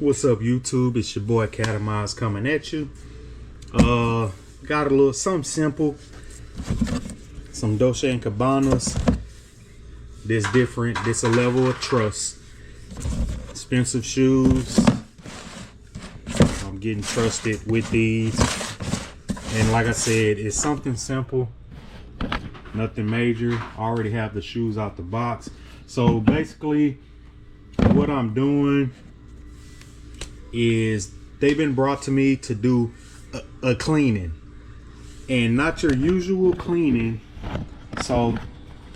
What's up, YouTube? It's your boy Catamize coming at you. Got a little something simple. Some Dolce and Gabbanas. This different. This a level of trust. Expensive shoes. I'm getting trusted with these. And like I said, it's something simple. Nothing major. I already have the shoes out the box. So basically, what I'm doing is they've been brought to me to do a cleaning, and not your usual cleaning. So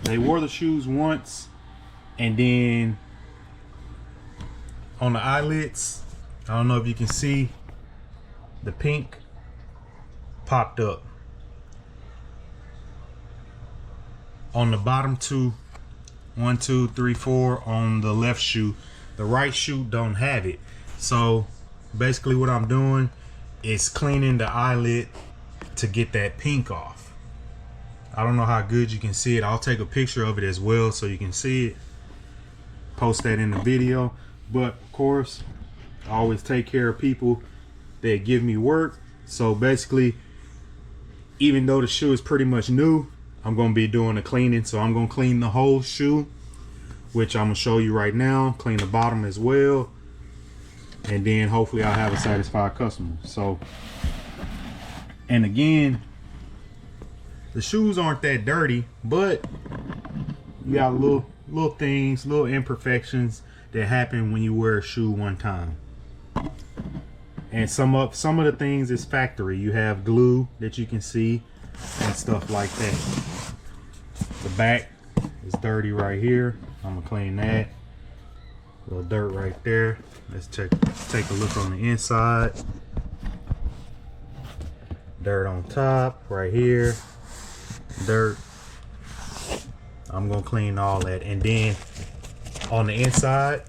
they wore the shoes once, and then on the eyelets, I don't know if you can see, the pink popped up. On the bottom two, 1, 2, 3, 4 on the left shoe. The right shoe don't have it. So basically what I'm doing is cleaning the eyelet to get that pink off. I don't know how good you can see it. I'll take a picture of it as well so you can see it. Post that in the video. But of course, I always take care of people that give me work. So basically, even though the shoe is pretty much new, I'm going to be doing the cleaning. So I'm going to clean the whole shoe, which I'm going to show you right now. Clean the bottom as well. And then hopefully I'll have a satisfied customer. So, and again, the shoes aren't that dirty, but you got little things, little imperfections that happen when you wear a shoe one time. And some of the things is factory. You have glue that you can see and stuff like that. The back is dirty right here. I'm gonna clean that. A little dirt right there. Let's take a look on the inside. Dirt on top right here. Dirt. I'm gonna clean all that. And then on the inside,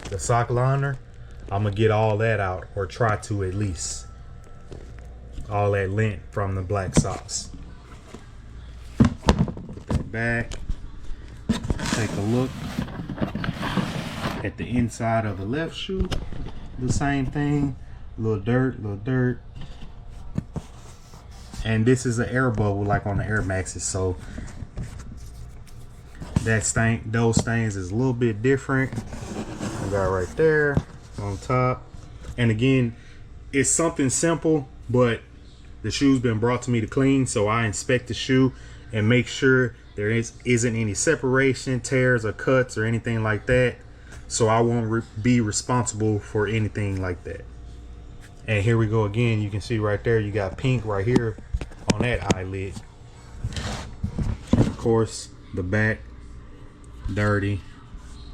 the sock liner, I'm gonna get all that out, or try to at least. All that lint from the black socks. Put that back. Take a look at the inside of the left shoe. The same thing. Little dirt. And this is an air bubble like on the Air Maxes, so those stains is a little bit different. I got right there on top. And again, it's something simple, but the shoe's been brought to me to clean, so I inspect the shoe and make sure there isn't any separation, tears, or cuts, or anything like that. So I won't be responsible for anything like that. And here we go again. You can see right there, you got pink right here on that eyelid. Of course, the back, dirty.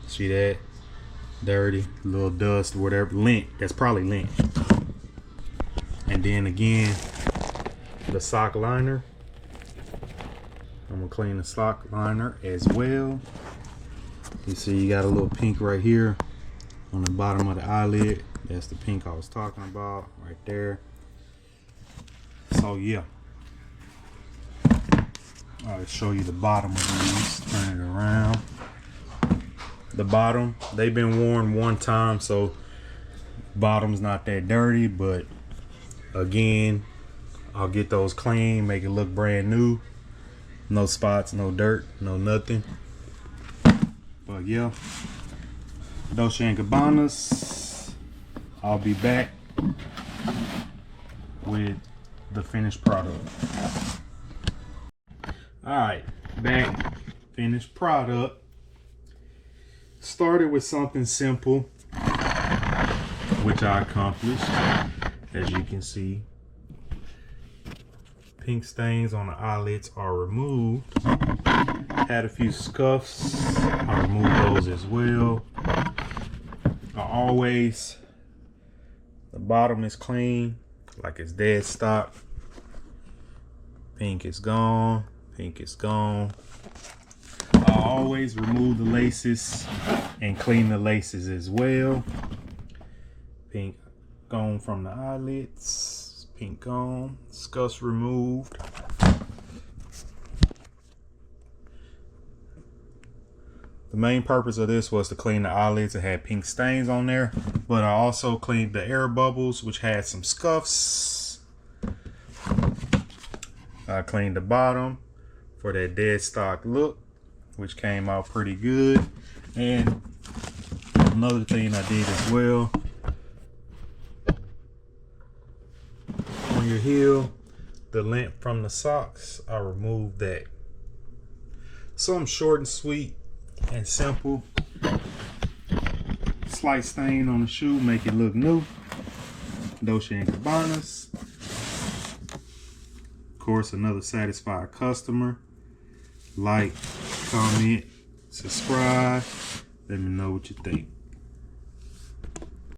See that? Dirty, little dust, whatever, lint. That's probably lint. And then again, the sock liner. I'm gonna clean the sock liner as well. You see you got a little pink right here on the bottom of the eyelid. That's the pink I was talking about right there. So yeah, I'll show you the bottom of these. Turn it around. The bottom, they've been worn one time, so bottom's not that dirty, but again, I'll get those clean, make it look brand new. No spots, no dirt, no nothing. But yeah, Dolce and Gabbana's. I'll be back with the finished product. Alright, back, finished product. Started with something simple, which I accomplished, as you can see. Pink stains on the eyelets are removed. Had a few scuffs. I removed those as well. The bottom is clean, like it's dead stock. Pink is gone. Pink is gone. I always remove the laces and clean the laces as well. Pink gone from the eyelets. Pink gone. Scuffs removed. The main purpose of this was to clean the eyelids. It had pink stains on there, but I also cleaned the air bubbles, which had some scuffs. I cleaned the bottom for that dead stock look, which came out pretty good. And another thing I did as well, on your heel, the lint from the socks, I removed that. Something short and sweet and simple. Slight stain on the shoe, make it look new. Dolce and Gabbana's. Of course, another satisfied customer. Like, comment, subscribe. Let me know what you think.